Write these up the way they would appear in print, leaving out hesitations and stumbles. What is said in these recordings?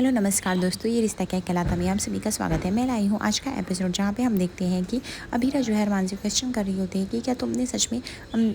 Hello नमस्कार दोस्तों, ये रिश्ता क्या कहलाता में आप सभी का स्वागत है। मैं लाई हूँ आज का एपिसोड जहाँ पे हम देखते हैं कि अभीरा जो है अरमान से क्वेश्चन कर रही होती है कि क्या तुमने सच में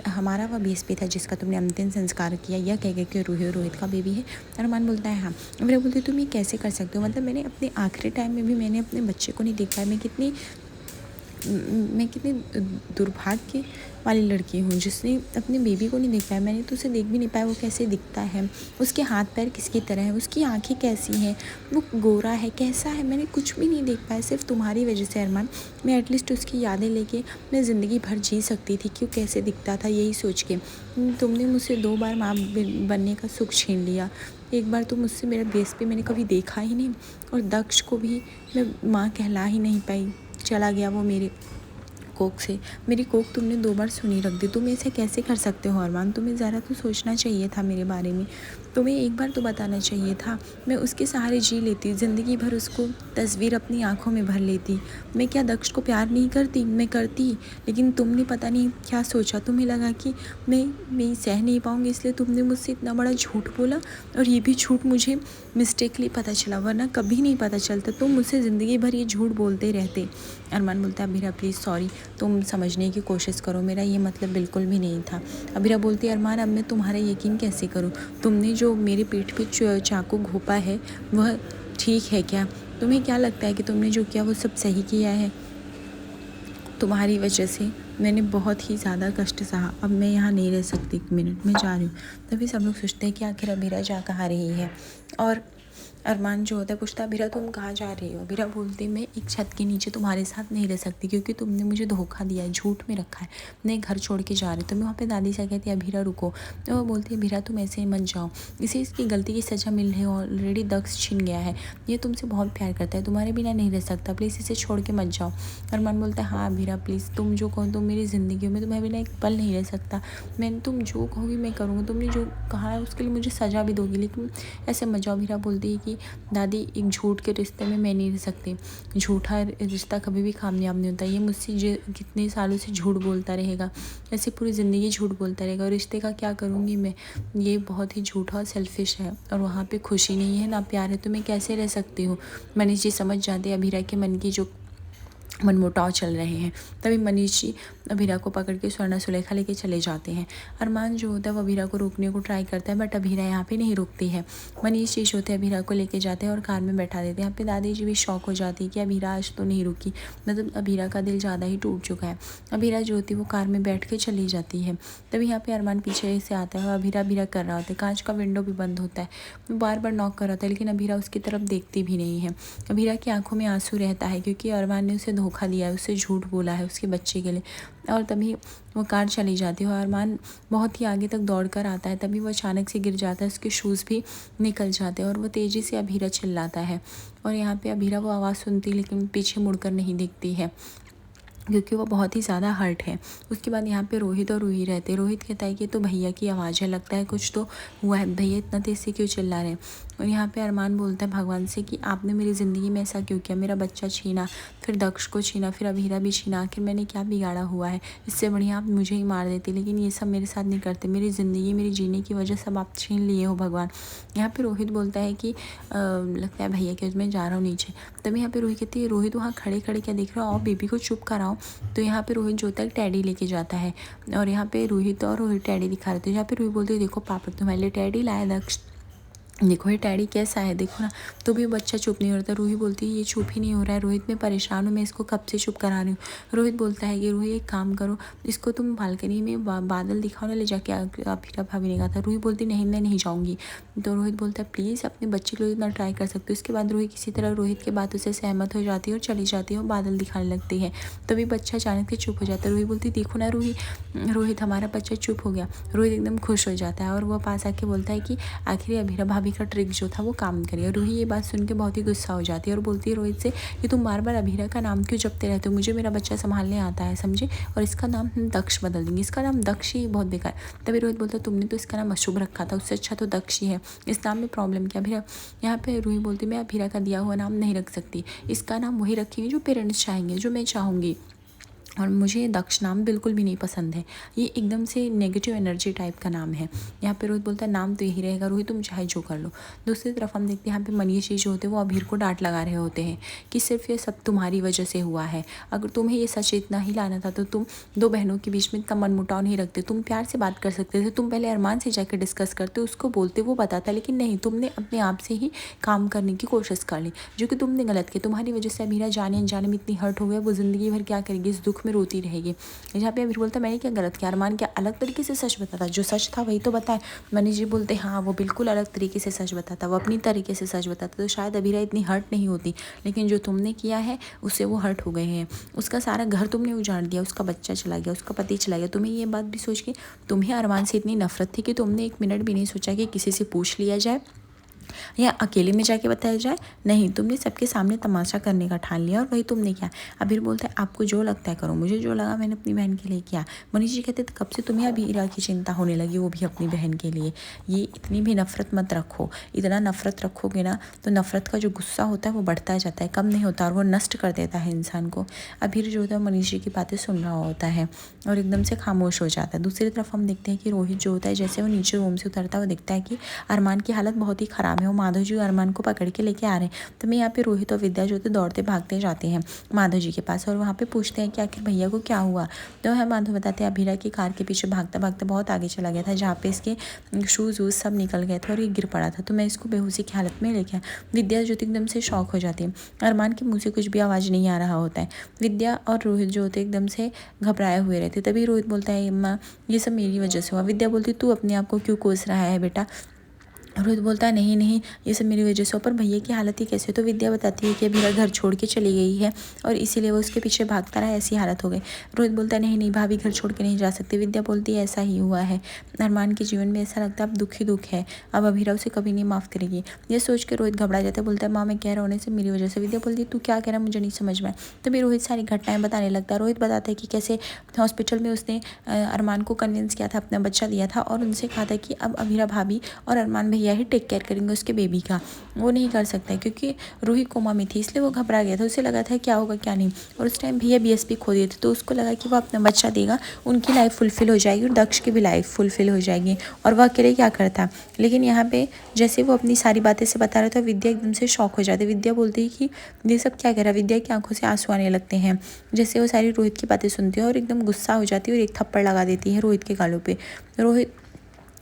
हमारा वह बीएसपी था जिसका तुमने अंतिम संस्कार किया, यह कह के कि रोहित का बेबी है। अरमान बोलता है हाँ। अभीरा बोलती है तुम ये कैसे कर सकते हो, मतलब मैंने अपने आखिरी टाइम में भी मैंने अपने बच्चे को नहीं देख पाया। मैं कितनी दुर्भाग्य वाली लड़की हूँ जिसने अपने बेबी को नहीं देख पाया। मैंने तो उसे देख भी नहीं पाया वो कैसे दिखता है, उसके हाथ पैर किसकी तरह है, उसकी आंखें कैसी हैं, वो गोरा है कैसा है, मैंने कुछ भी नहीं देख पाया। सिर्फ तुम्हारी वजह से अरमान मैं एटलीस्ट उसकी यादें लेके मैं ज़िंदगी भर जी सकती थी कि वो कैसे दिखता था, यही सोच के। तुमने मुझसे 2 बार माँ बनने का सुख छीन लिया। एक बार तो मुझसे मेरा बेइज्जती मैंने कभी देखा ही नहीं, और दक्ष को भी मैं माँ कहला ही नहीं पाई। चला गया वो मेरे कोख से। मेरी कोख तुमने 2 बार सुनी रख दी। तुम ऐसे कैसे कर सकते हो अरमान? तुम्हें ज़रा तो सोचना चाहिए था मेरे बारे में। तुम्हें एक बार तो बताना चाहिए था। मैं उसके सहारे जी लेती, ज़िंदगी भर उसको तस्वीर अपनी आँखों में भर लेती। मैं क्या दक्ष को प्यार नहीं करती? मैं करती, लेकिन तुमने पता नहीं क्या सोचा। तुम्हें लगा कि मैं सह नहीं पाऊँगी, इसलिए तुमने मुझसे इतना बड़ा झूठ बोला, और ये भी झूठ मुझे मिस्टेकली पता चला, वरना कभी नहीं पता चलता। तुम मुझसे ज़िंदगी भर ये झूठ बोलते रहते। अरमान बोलता है अभीरा प्लीज़ सॉरी, तुम समझने की कोशिश करो, मेरा ये मतलब बिल्कुल भी नहीं था। अभीरा बोलती है अरमान अब मैं तुम्हारा यकीन कैसे करूँ? तुमने जो मेरी पीठ पे चाकू घोंपा है वह ठीक है क्या? तुम्हें क्या लगता है कि तुमने जो किया वो सब सही किया है? तुम्हारी वजह से मैंने बहुत ही ज़्यादा कष्ट सहा। अब मैं यहाँ नहीं रह सकती, 1 मिनट मैं जा रही हूँ। तभी सब लोग सोचते हैं कि आखिर अभीरा जा कहाँ रही है, और अरमान जो होता है पूछता है अभीरा तुम कहाँ जा रही हो? अभीरा बोलती मैं एक छत के नीचे तुम्हारे साथ नहीं रह सकती, क्योंकि तुमने मुझे धोखा दिया है, झूठ में रखा है। मैं घर छोड़ के जा रही हूँ। तो मैं वहाँ पे दादी से कहती है अभीरा रुको। तो वो बोलती है अभीरा तुम ऐसे ही मत जाओ, इसे इसकी गलती की सज़ा मिल रही है, ऑलरेडी दक्ष छिन गया है, ये तुमसे बहुत प्यार करता है, तुम्हारे बिना नहीं रह सकता, प्लीज़ इसे छोड़ के मत जाओ। अरमान बोलता है हाँ अभीरा प्लीज़, तुम जो कहो, तुम मेरी ज़िंदगी में तुम्हारे बिना एक पल नहीं रह सकता। तुम जो कहोगी मैं करूँगा, तुमने जो कहा है उसके लिए मुझे सज़ा भी दोगी, लेकिन ऐसे मत जाओ। अभीरा बोलती है कि दादी एक झूठ के रिश्ते में मैं नहीं रह सकती। झूठा रिश्ता कभी भी कामयाब नहीं होता। ये मुझसे कितने सालों से झूठ बोलता रहेगा, ऐसे पूरी ज़िंदगी झूठ बोलता रहेगा, और रिश्ते का क्या करूँगी मैं? ये बहुत ही झूठा और सेल्फिश है, और वहाँ पे खुशी नहीं है ना प्यार है, तो मैं कैसे रह सकती हूँ? मनीष जी समझ जाते हैं अभीरा के मन की जो मनमुटाव चल रहे हैं। तभी मनीष जी अभीरा को पकड़ के स्वर्णा सुलेखा लेके चले जाते हैं। अरमान जो होता है वो अभीरा को रोकने को ट्राई करता है, बट अभीरा यहाँ पे नहीं रुकती है। मनीष जी जो होते हैं अभीरा को लेके जाते हैं और कार में बैठा देते हैं। यहाँ पे दादी जी भी शौक हो जाती है कि अभीरा आज तो नहीं रुकी, मतलब अभीरा का दिल ज़्यादा ही टूट चुका है। अभीरा जो होती है वो कार में बैठ के चली जाती है। तभी यहाँ पे अरमान पीछे से आता है और अभीरा कर रहा होता है। कांच का विंडो भी बंद होता है, वो बार बार नॉक कर रहा था, लेकिन अभीरा उसकी तरफ देखती भी नहीं है। अभीरा की आंखों में आंसू रहता है, क्योंकि अरमान ने उसे धोखा दिया है, उससे झूठ बोला है उसके बच्चे के लिए। और तभी वो कार चली जाती है और अरमान बहुत ही आगे तक दौड़ कर आता है। तभी वो अचानक से गिर जाता है, उसके शूज़ भी निकल जाते हैं, और वो तेज़ी से अभीरा चिल्लाता है। और यहाँ पे अभीरा वो आवाज़ सुनती लेकिन पीछे मुड़कर नहीं देखती है, क्योंकि वो बहुत ही ज़्यादा हर्ट है। उसके बाद यहाँ पे रोहित और रूही रहते हैं। रोहित कहता है कि तो भैया की आवाज़ है, लगता है कुछ तो हुआ है, भैया इतना तेज़ से क्यों चिल्ला रहे हैं? और यहाँ पे अरमान बोलता है भगवान से कि आपने मेरी ज़िंदगी में ऐसा क्यों किया? मेरा बच्चा छीना, फिर दक्ष को छीना, फिर अभीरा भी छीना, आखिर मैंने क्या बिगाड़ा हुआ है? इससे बढ़िया आप मुझे ही मार देते, लेकिन ये सब मेरे साथ नहीं करते। मेरी ज़िंदगी, मेरी जीने की वजह सब आप छीन लिए हो भगवान। यहाँ पे रोहित बोलता है कि लगता है भैया के मैं जा रहा हूँ नीचे। तभी यहाँ पे रोहित कहती है रोहित वहाँ खड़े खड़े क्या देख रहा हो, बेबी को चुप कराओ। तो यहाँ पे रोहित जो होता है टैडी लेके जाता है, और यहाँ पे रोहित टैडी दिखा रहे थे। यहाँ पे रोहित बोलते हैं देखो पापा तुम्हारे लिए टैडी लाया दक्ष, देखो ये टैडी कैसा है, देखो ना। तो भी बच्चा चुप नहीं हो रहा था। रूही बोलती है ये चुप ही नहीं हो रहा है रोहित, मैं परेशान हूँ, मैं इसको कब से चुप करा रही हूँ। रोहित बोलता है कि रूही एक काम करो, इसको तुम बालकनी में बादल दिखाओ ना, ले जाके। अभीरा भाभी ने कहा था। रूही बोलती नहीं मैं नहीं जाऊँगी। तो रोहित बोलता है प्लीज़ अपने बच्चे के लिए इतना ट्राई कर सकते हो। इसके बाद रूही किसी तरह रोहित के बातों से सहमत हो जाती है और चली जाती है और बादल दिखाने लगती है। तभी बच्चा अचानक से चुप हो जाता है। रूही बोलती देखो ना रूही, रोहित हमारा बच्चा चुप हो गया। रोहित एकदम खुश हो जाता है और वो पास आके बोलता है कि आखिर अभीरा भाभी का ट्रिक जो था वो काम करिए। रूही ये बात सुन के बहुत ही गुस्सा हो जाती है और बोलती है रोहित से कि तुम बार बार अभीरा का नाम क्यों जपते रहते हो? मुझे मेरा बच्चा संभालने आता है, समझे? और इसका नाम हम दक्ष बदल देंगे, इसका नाम दक्ष ही बहुत बेकार। तभी रोहित बोलता है तुमने तो इसका नाम अशुभ रखा था, उससे अच्छा तो दक्ष ही है, इस नाम में प्रॉब्लम क्या? अभीरा यहाँ पे रूही बोलती मैं अभीरा का दिया हुआ नाम नहीं रख सकती, इसका नाम वही रखेंगे जो पेरेंट्स चाहेंगे, जो मैं चाहूँगी। और मुझे दक्ष नाम बिल्कुल भी नहीं पसंद है, ये एकदम से नेगेटिव एनर्जी टाइप का नाम है। यहाँ पे रोहित बोलता है नाम तो यही रहेगा रोहित, तुम चाहे जो कर लो। दूसरी तरफ हम देखते हैं यहाँ पे मनीष जी जो होते हैं वो अभीर को डांट लगा रहे होते हैं कि सिर्फ ये सब तुम्हारी वजह से हुआ है, अगर तुम्हें ये सच इतना ही लाना था तो तुम दो बहनों के बीच में इतना मनमुटाव नहीं रखते, तुम प्यार से बात कर सकते थे, तुम पहले अरमान से जाकर डिस्कस करते, उसको बोलते, वो बताता, लेकिन नहीं, तुमने अपने आप से ही काम करने की कोशिश कर ली, जो कि तुमने गलत की। तुम्हारी वजह से अभीरा जाने अनजाने में इतनी हर्ट हो गया, वो ज़िंदगी भर क्या करेगी, इस दुख में रोती रहेगी। जहाँ पे अभीर बोलता मैंने क्या गलत किया, अरमान क्या अलग तरीके से सच बताता, जो सच था वही तो बताए। मनीष जी बोलते हाँ वो बिल्कुल अलग तरीके से सच बताता, वो अपनी तरीके से सच बताता, तो शायद अभीरा इतनी हर्ट नहीं होती, लेकिन जो तुमने किया है उससे वो हर्ट हो गए हैं। उसका सारा घर तुमने उजाड़ दिया, उसका बच्चा चला गया, उसका पति चला गया। तुम्हें ये बात भी सोच के तुम्हें अरमान से इतनी नफरत थी कि तुमने एक मिनट भी नहीं सोचा कि किसी से पूछ लिया जाए या अकेले में जाके बताया जाए, नहीं, तुमने सबके सामने तमाशा करने का ठान लिया और वही तुमने किया। अभीर बोलता है आपको जो लगता है करो, मुझे जो लगा मैंने अपनी बहन के लिए किया। मनीष जी कहते कब से तुम्हें अभीरा की चिंता होने लगी, वो भी अपनी बहन के लिए। ये इतनी भी नफरत मत रखो, इतना नफरत रखोगे ना तो नफरत का जो गुस्सा होता है वो बढ़ता जाता है, कम नहीं होता, और वो नष्ट कर देता है इंसान को। अभीर जो होता है मनीष जी की बातें सुन रहा होता है और एकदम से खामोश हो जाता है। दूसरी तरफ हम देखते हैं कि रोहित जो होता है जैसे वो नीचे रूम से उतरता है वो देखता है कि अरमान की हालत बहुत ही ख़राब है, वो माधव जी अरमान को पकड़ के लेके आ रहे हैं। तो मैं यहाँ पे रोहित और विद्या जो होते दौड़ते भागते जाते हैं माधव जी के पास और वहाँ पे पूछते हैं कि आखिर भैया को क्या हुआ। तो है माधव बताते हैं अभीरा की कार के पीछे भागता भागता बहुत आगे चला गया था, जहाँ पे इसके शूज़ वूज़ सब निकल गए थे और ये गिर पड़ा था, तो मैं इसको बेहोशी की हालत में लेके आया। विद्या जो एकदम से शॉक हो जाती है, अरमान के मुँह से कुछ भी आवाज़ नहीं आ रहा होता है। विद्या और रोहित जो होते एकदम से घबराए हुए रहते। तभी रोहित बोलता है अम्मा ये सब मेरी वजह से हुआ। विद्या बोलती तू अपने आप को क्यों कोस रहा है बेटा। रोहित बोलता है नहीं नहीं ये सब मेरी वजह से, पर भैया की हालत ही कैसे। तो विद्या बताती है कि अभीरा घर छोड़ के चली गई है और इसीलिए वो उसके पीछे भागता रहा, ऐसी हालत हो गई। रोहित बोलता है नहीं नहीं भाभी घर छोड़ के नहीं जा सकती। विद्या बोलती है ऐसा ही हुआ है, अरमान के जीवन में ऐसा लगता है अब दुख ही दुख है, अब अभीरा उसे कभी नहीं माफ़ करेगी। ये सोच के रोहित घबरा जाता है, बोलता है माँ मैं कह रहा होने से मेरी वजह से। विद्या बोलती है तू क्या कह रहा है मुझे नहीं समझ में। तभी रोहित सारी घटनाएं बताने लगता है। रोहित बताता है कि कैसे हॉस्पिटल में उसने अरमान को कन्विंस किया था, अपना बच्चा दिया था और उनसे कहा था कि अब अभीरा भाभी और अरमान भैया ही टेक केयर करेंगे उसके बेबी का। वो नहीं कर सकता क्योंकि रूही कोमा में थी, इसलिए वो घबरा गया था, उसे लगा था क्या होगा क्या नहीं। और उस टाइम भैया बीएसपी खो दिए थे, तो उसको लगा कि वो अपना बच्चा देगा, उनकी लाइफ फुलफिल हो जाएगी और दक्ष की भी लाइफ फुलफिल हो जाएगी और वह अकेले क्या करता। लेकिन यहाँ पे जैसे वो अपनी सारी बातें से बता रहा था विद्या एकदम से शॉक हो जाती। विद्या बोलती है कि ये सब क्या कह रहा है। विद्या की आंखों से आंसू आने लगते हैं जैसे वो सारी रोहित की बातें सुनती है और एकदम गुस्सा हो जाती है और एक थप्पड़ लगा देती है रोहित के गालों पे।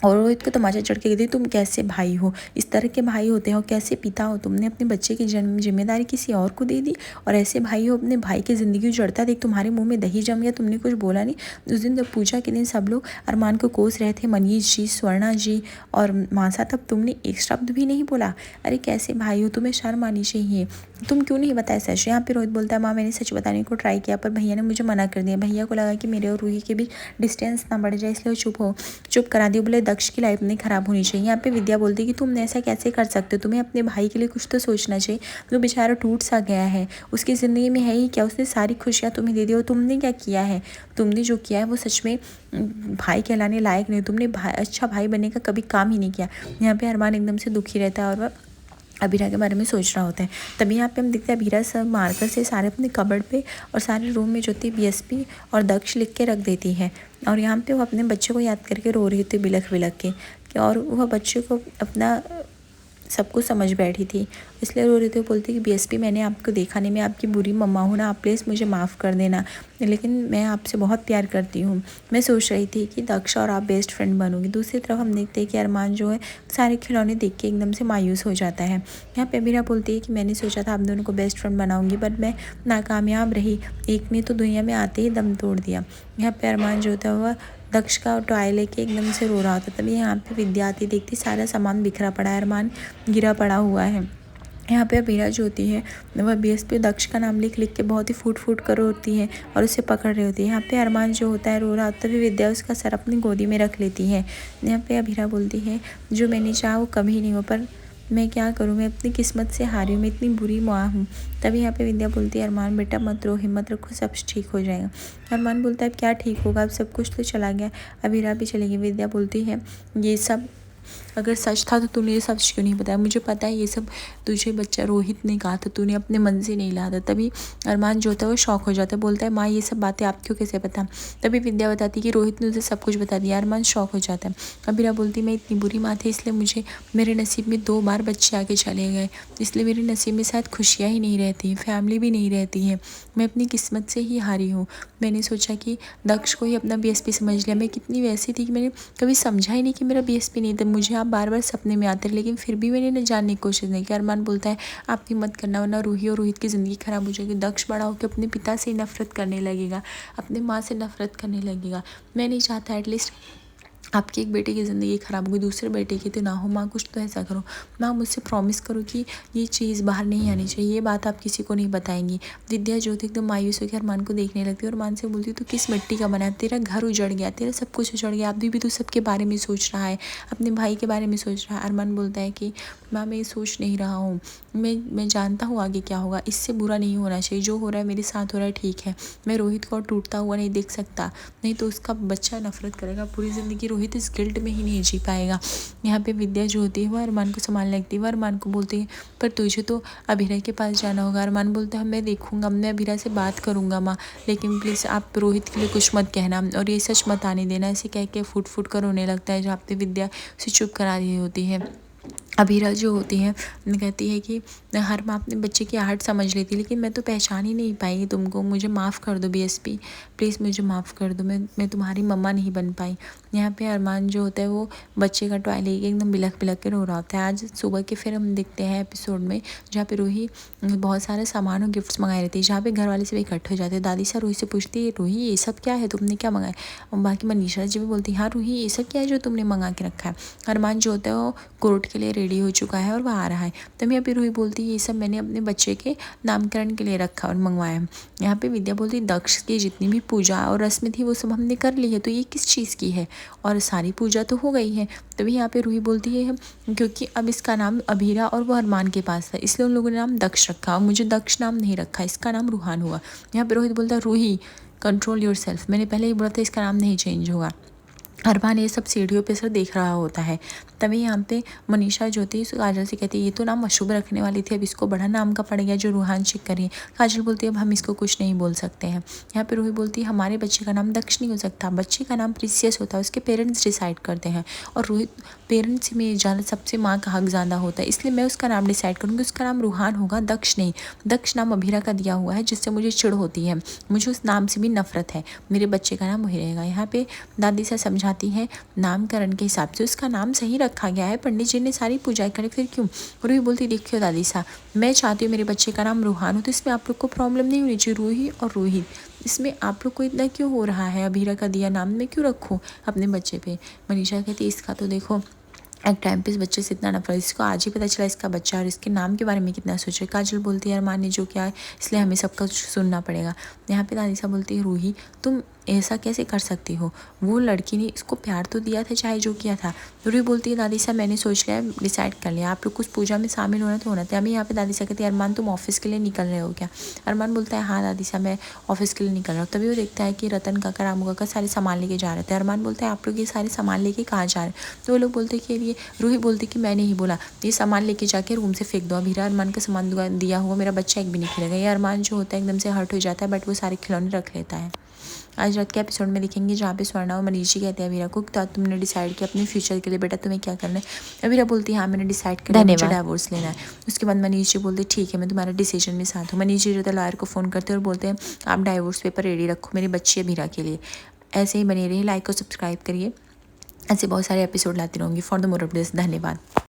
रोहित को तमाचा चढ़ के कहती तुम कैसे भाई हो, इस तरह के भाई होते हो, कैसे पिता हो, तुमने अपने बच्चे की जन्म जिम्मेदारी किसी और को दे दी और ऐसे भाई हो, अपने भाई की ज़िंदगी उजड़ता देख तुम्हारे मुंह में दही जम गया, तुमने कुछ बोला नहीं। उस दिन जब पूजा के दिन सब लोग अरमान को कोस रहे थे, मनीष जी, स्वर्णा जी और मासा, तब तुमने एक शब्द भी नहीं बोला। अरे कैसे भाई हो, तुम्हें शर्म आनी चाहिए, तुम क्यों नहीं बताया सच। यहाँ पे रोहित बोलता है माँ मैंने सच बताने को ट्राई किया पर भैया ने मुझे मना कर दिया। भैया को लगा कि मेरे और रूही के बीच डिस्टेंस ना बढ़ जाए, इसलिए वो चुप करा दिया। बोले दक्ष की लाइफ नहीं ख़राब होनी चाहिए। यहाँ पे विद्या बोलती है कि तुमने ऐसा कैसे कर सकते हो, तुम्हें अपने भाई के लिए कुछ तो सोचना चाहिए, वो बेचारा टूट सा गया है, उसकी ज़िंदगी में है ही क्या, उसने सारी खुशियाँ तुम्हें दे दी और तुमने क्या किया है, तुमने जो किया है वो सच में भाई कहलाने लायक नहीं, तुमने अच्छा भाई बनने का कभी काम ही नहीं किया। यहाँ पे अरमान एकदम से दुखी रहता है और वह अभीरा के बारे में सोच रहा होता है। तभी यहाँ पे हम देखते हैं अभीरा सब मार्कर से सारे अपने कबर्ड पे और सारे रूम में जो थी बीएसपी और दक्ष लिख के रख देती है और यहाँ पे वो अपने बच्चे को याद करके रो रही थी बिलख बिलख के और वह बच्चे को अपना सब कुछ समझ बैठी थी, इसलिए रो रही थी। बोलती कि बीएसपी मैंने आपको देखा नहीं, मैं आपकी बुरी मम्मा हूँ ना, आप प्लीज़ मुझे माफ़ कर देना, लेकिन मैं आपसे बहुत प्यार करती हूँ। मैं सोच रही थी कि दक्ष और आप बेस्ट फ्रेंड बनोगी। दूसरी तरफ हम देखते हैं कि अरमान जो है सारे खिलौने देख के एकदम से मायूस हो जाता है। यहाँ पे अमीरा बोलती है कि मैंने सोचा था आप दोनों को बेस्ट फ्रेंड बनाऊंगी बट मैं नाकामयाब रही, एक ने तो दुनिया में आते ही दम तोड़ दिया। यहाँ पे अरमान जो था वह दक्ष का टॉय लेके एकदम से रो रहा होता। तभी यहाँ पे विद्या आती, देखती सारा सामान बिखरा पड़ा है, अरमान गिरा पड़ा हुआ है। यहाँ पे अबीरा जो होती है वह बीएसपी दक्ष का नाम लिख लिख के बहुत ही फूट फूट कर रोती है और उसे पकड़ रही होती है। यहाँ पे अरमान जो होता है रो रहा होता है, तभी विद्या उसका सर अपनी गोदी में रख लेती है। यहाँ पे अबीरा बोलती है जो मैंने चाहा वो कभी नहीं हो, पर मैं क्या करूँ, मैं अपनी किस्मत से हारी हूँ, मैं इतनी बुरी माँ हूँ। तभी यहाँ पे विद्या बोलती है अरमान बेटा मत रो, हिम्मत रखो, सब ठीक हो जाएगा। अरमान बोलता है क्या ठीक होगा, अब सब कुछ तो चला गया, अबीरा भी चली गई। विद्या बोलती है ये सब अगर सच था तो तूने ये सब क्यों नहीं बताया, मुझे पता है ये सब तुझे बच्चा रोहित ने कहा था, तूने अपने मन से नहीं लाया था। तभी अरमान जो होता है वो शौक हो जाता है, बोलता है माँ ये सब बातें आपको कैसे पता। तभी विद्या बताती कि रोहित ने उसे सब कुछ बता दिया। अरमान शौक हो जाता है। अबीरा बोलती मैं इतनी बुरी माँ थी इसलिए मुझे मेरे नसीब में 2 बार बच्चे आके चले गए, इसलिए मेरे नसीब में शायद खुशियाँ ही नहीं रहती, फैमिली भी नहीं रहती है, मैं अपनी किस्मत से ही हारी हूँ। मैंने सोचा कि दक्ष को ही अपना बीएसपी समझ लिया। मैं कितनी वैसी थी कि मैंने कभी समझा ही नहीं कि मेरा बीएसपी नहीं था। मुझे आप बार बार सपने में आते, लेकिन फिर भी मैंने न जानने की कोशिश नहीं की। अरमान बोलता है आप हिम्मत करना वरना रूही और रोहित की ज़िंदगी ख़राब हो जाएगी। दक्ष बड़ा होकर अपने पिता से नफरत करने लगेगा, अपने माँ से नफरत करने लगेगा। मैं नहीं चाहता एटलीस्ट आपके एक बेटे की ज़िंदगी ख़राब होगी, दूसरे बेटे की तो ना हो। माँ कुछ तो ऐसा करो, माँ मुझसे प्रॉमिस करो कि ये चीज़ बाहर नहीं आनी चाहिए, ये बात आप किसी को नहीं बताएंगी। विद्या जो थी एकदम मायूस होकर अरमान को देखने लगती है और अरमान से बोलती तो किस मिट्टी का बना है, तेरा घर उजड़ गया, तेरा सब कुछ उजड़ गया, अभी भी तू सबके बारे में सोच रहा है, अपने भाई के बारे में सोच रहा है। अरमान बोलता है कि माँ मैं सोच नहीं रहा हूँ, मैं जानता हूँ आगे क्या होगा, इससे बुरा नहीं होना चाहिए, जो हो रहा है मेरे साथ हो रहा है ठीक है। मैं रोहित को और टूटता हुआ नहीं देख सकता, नहीं तो उसका बच्चा नफरत करेगा पूरी ज़िंदगी, रोहित इस गिल्ट में ही नहीं जी पाएगा। यहाँ पे विद्या जो होती है वो अरमान को संभालने लगती है। वो अरमान को बोलती है पर तुझे तो अभिरा के पास जाना होगा। अरमान बोलता है मैं देखूंगा, मैं अभिरा से बात करूंगा माँ, लेकिन प्लीज़ आप रोहित के लिए कुछ मत कहना और ये सच मत आने देना। ऐसे कह के फुट फुट कर रोने लगता है, जहाँ पे विद्या उसे चुप करा रही होती है। अभीरा जो होती है कहती है कि हर माँ अपने बच्चे की आहट समझ लेती है, लेकिन मैं तो पहचान ही नहीं पाई तुमको, मुझे माफ़ कर दो बीएसपी, प्लीज़ मुझे माफ़ कर दो, मैं तुम्हारी मम्मा नहीं बन पाई। यहाँ पे अरमान जो होता है वो बच्चे का टॉय लेके एकदम बिलख बिलख के रो रहा होता है। आज सुबह के फिर हम देखते हैं एपिसोड में जहाँ पे रूही बहुत सारे सामान और गिफ्ट्स मंगाए रहती है, जहाँ पे घर वाले सब इकट्ठे हो जाते हैं। दादी सा रूही से पूछती है रूही ये सब क्या है, तुमने क्या मंगाया। और बाकी मनीषा जी भी बोलती है हाँ रूही ये सब क्या है जो तुमने मंगा के रखा है। अरमान जो होता है वो कोर्ट के लिए रेडी हो चुका है और वह आ रहा है। तभी यहाँ पे रूही बोलती है ये सब मैंने अपने बच्चे के नामकरण के लिए रखा और मंगवाया। यहाँ पे विद्या बोलती दक्ष की जितनी भी पूजा और रस्में थी वो सब हमने कर ली है, तो ये किस चीज़ की है, और सारी पूजा तो हो गई है। तभी यहाँ पे रूही बोलती है क्योंकि अब इसका नाम अभीरा और वो अरमान के पास था, इसलिए उन लोगों ने नाम दक्ष रखा और मुझे दक्ष नाम नहीं रखा, इसका नाम रूहान हुआ। यहाँ पे रोहित बोलता है रूही कंट्रोल योर सेल्फ, मैंने पहले ही बोला था इसका नाम नहीं चेंज होगा। अरमान ये सब सीढ़ियों पे सर देख रहा होता है। तभी यहाँ पे मनीषा जो थी काजल से कहती है ये तो नाम अशुभ रखने वाली थी, अब इसको बड़ा नाम का पड़ गया जो रूहान चेक करिए। काजल बोलती है अब हम इसको कुछ नहीं बोल सकते हैं। यहाँ पे रूही बोलती है हमारे बच्चे का नाम दक्ष नहीं हो सकता, बच्चे का नाम प्रीसियस होता है, उसके पेरेंट्स डिसाइड करते हैं और रोहित पेरेंट्स में ज़्यादा सबसे माँ का हक ज़्यादा होता है, इसलिए मैं उसका नाम डिसाइड करूँगी, उसका नाम रूहान होगा, दक्ष नहीं। दक्ष नाम अभीरा का दिया हुआ है जिससे मुझे चिढ़ होती है, मुझे उस नाम से भी नफरत है, मेरे बच्चे का नाम वही रहेगा। यहाँ पे दादी सा समझाती है नामकरण के हिसाब से उसका नाम सही रखा गया है, पंडित जी ने सारी पूजाएं करी फिर क्यों। रूही बोलती देखियो दादी सा मैं चाहती हूँ मेरे बच्चे का नाम रूहान हो, तो इसमें आप लोग को प्रॉब्लम नहीं होनी चाहिए, रूही और रोहित, इसमें आप लोग को इतना क्यों हो रहा है, अभीरा का दिया नाम मैं क्यों रखूँ अपने बच्चे पे। मनीषा कहती इसका तो देखो एक टाइम पे इस बच्चे से इतना नफरत, इसको आज ही पता चला इसका बच्चा और इसके नाम के बारे में कितना सोचे। काजल बोलती है यार माँ ने जो किया है इसलिए हमें सबका सुनना पड़ेगा। यहाँ पे दादी बोलती है रूही तुम ऐसा कैसे कर सकती हो, वो लड़की ने इसको प्यार तो दिया था चाहे जो किया था। रूही बोलती है दादी साहब मैंने सोच लिया, डिसाइड कर लिया, आप लोग कुछ पूजा में शामिल होना तो होना था। अभी यहाँ पे दादी साहब कहती है अरमान तुम ऑफिस के लिए निकल रहे हो क्या। अरमान बोलता है हाँ दादी साहब मैं ऑफिस के लिए निकल रहा हूँ। तभी वो देखता है कि रतन काका रामू काका सारे सामान लेके जा रहे थे। अरमान बोलता है आप लोग ये सारे सामान लेके कहाँ जा रहे हैं, तो वो लोग बोलते हैं कि ये रूही बोलती कि मैंने ही बोला ये सामान लेके जाके रूम से फेंक दो, अभीरा अरमान का सामान दिया हुआ मेरा बच्चा एक भी नहीं खेलेगा। ये अरमान जो होता है एकदम से हर्ट हो जाता है, बट वो सारे खिलौने रख लेता है। आज रात के एपिसोड में दिखेंगे जहाँ पे स्वर्णा और मनीष जी कहते हैं अभीरा को तो तुमने डिसाइड किया अपने फ्यूचर के लिए बेटा तुम्हें क्या करना है। अभीरा बोलती है हाँ मैंने डिसाइड किया मुझे डाइवोर्स लेना है। उसके बाद मनीष जी बोलते ठीक है मैं तुम्हारा डिसीजन में साथ हूँ। मनीष जी जो लॉयर को फ़ोन करते हैं और बोलते हैं आप डाइवोर्स पेपर रेडी रखो मेरी बच्ची अभीरा के लिए। ऐसे ही बने रहिए, लाइक और सब्सक्राइब करिए, ऐसे बहुत सारे एपिसोड लाती रहूँगी। फॉर द मोर अपडेट्स धन्यवाद।